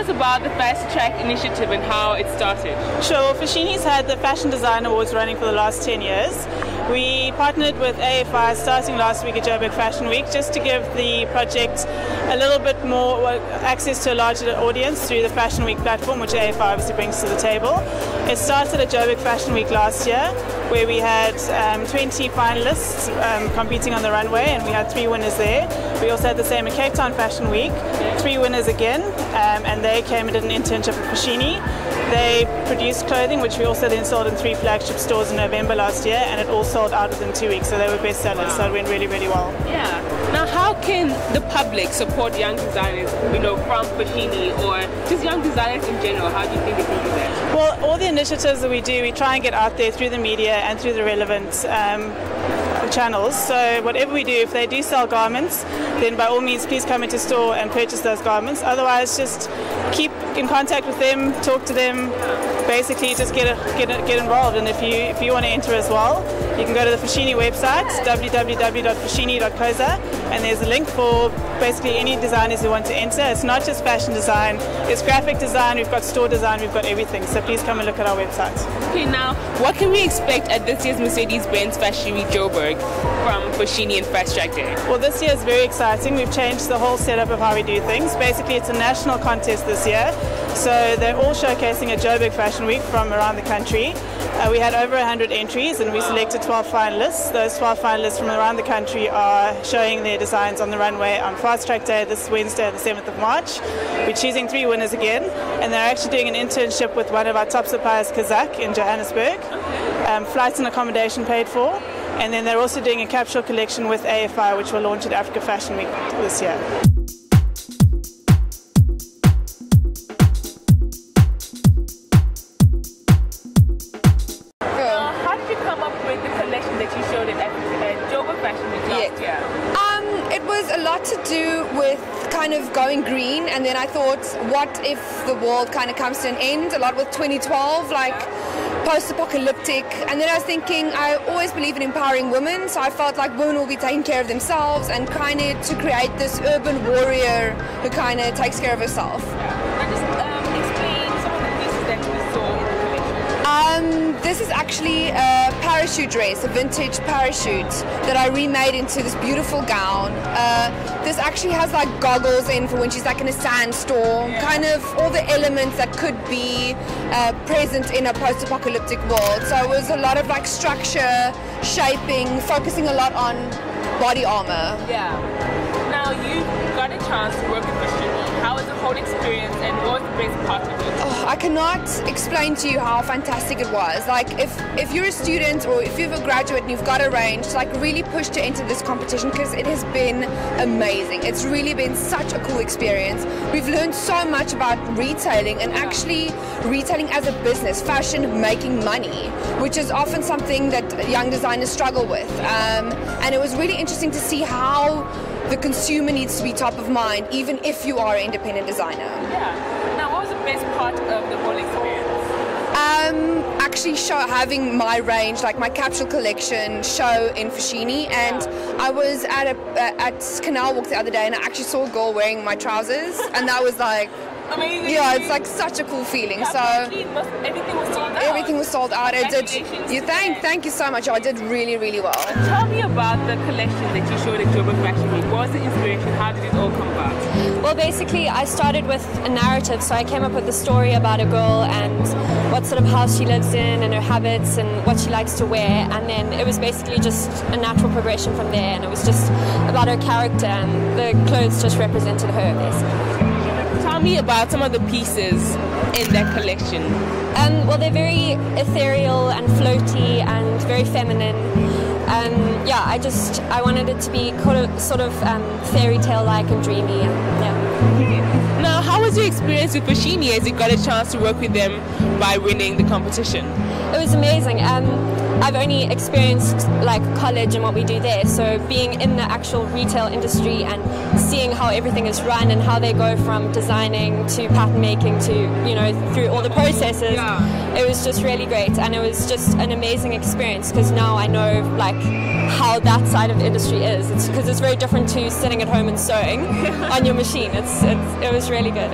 us about the Fastrack initiative and how it started. Sure, Foschini's had the Fashion Design Awards running for the last 10 years. We partnered with AFI starting last week at Joburg Fashion Week just to give the project a little bit more access to a larger audience through the Fashion Week platform, which AFI obviously brings to the table. It started at Joburg Fashion Week last year, where we had 20 finalists competing on the runway, and we had 3 winners there. We also had the same at Cape Town Fashion Week, 3 winners again, and they came and did an internship at Foschini. They produced clothing, which we also then sold in 3 flagship stores in November last year, and it all sold out within 2 weeks, so they were best sellers, so it went really, really well. Yeah. Now, how can the public support young designers, from Foschini, or just young designers in general? How do you think they can do that? Well, all the initiatives that we do, we try and get out there through the media and through the relevant channels. So whatever we do, if they do sell garments, then by all means please come into store and purchase those garments. Otherwise, just keep in contact with them, talk to them, basically just get involved. And if you want to enter as well, you can go to the Foschini website, www.foschini.co.za, and there's a link for basically any designers who want to enter. It's not just fashion design, it's graphic design, we've got store design, we've got everything. So please come and look at our website. Okay, now what can we expect at this year's Mercedes-Benz Fashion Week Joburg from Foschini and Fastrack Day? Well, this year is very exciting. We've changed the whole setup of how we do things. Basically, it's a national contest this year. So they're all showcasing at Joburg Fashion Week from around the country. We had over 100 entries and we selected 12 finalists. Those 12 finalists from around the country are showing their designs on the runway on Fastrack Day this Wednesday, the 7th of March. We're choosing 3 winners again, and they're actually doing an internship with one of our top suppliers, Kazakh, in Johannesburg. Flights and accommodation paid for. And then they're also doing a capsule collection with AFI, which will launch at Africa Fashion Week this year. How did you come up with the collection that you showed at Joburg Fashion Week last year? It was a lot to do with kind of going green, and then I thought, what if the world kind of comes to an end? A lot with 2012, like post-apocalyptic, and then I was thinking, I always believe in empowering women, so I felt like women will be taking care of themselves, and kind of to create this urban warrior who kind of takes care of herself. Now just explain some of the pieces that you saw in the collection. This is actually a parachute dress, a vintage parachute that I remade into this beautiful gown. This actually has like goggles in for when she's like in a sandstorm, kind of all the elements that could be present in a post-apocalyptic world. So it was a lot of like structure, shaping, focusing a lot on body armor. Yeah. Now you got a chance to work with Foschini. How was the whole experience, and what was the best part of it? Oh, I cannot explain to you how fantastic it was. Like if you're a student or if you're a graduate and you've got a range, like really push to enter this competition because it has been amazing. It's really been such a cool experience. We've learned so much about retailing and actually retailing as a business, fashion making money, which is often something that young designers struggle with. And it was really interesting to see how the consumer needs to be top of mind, even if you are an independent designer. Yeah. Now, what was the best part of the whole experience? Actually having my range, like my capsule collection show in Foschini, and I was at Canal Walk the other day and I actually saw a girl wearing my trousers, and that was like amazing. Yeah, it's like such a cool feeling. Yeah, so everything was sold out. Everything was sold out. I did. Thank you so much. I did really, really well. Tell me about the collection that you showed at Joburg Fashion Week. What was the inspiration? How did it all come about? Well, basically, I started with a narrative, so I came up with a story about a girl and what sort of house she lives in and her habits and what she likes to wear, and then it was basically just a natural progression from there, and it was just about her character, and the clothes just represented her, basically. Tell me about some of the pieces in that collection. Well, they're very ethereal and floaty and very feminine. Yeah, I wanted it to be sort of fairy tale-like and dreamy. Now, how was your experience with Foschini as you got a chance to work with them by winning the competition? It was amazing. I've only experienced like college and what we do there, so being in the actual retail industry and seeing how everything is run and how they go from designing to pattern making to, you know, through all the processes, it was just really great, and it was just an amazing experience because now I know like how that side of the industry is. It's because it's very different to sitting at home and sewing on your machine. It was really good.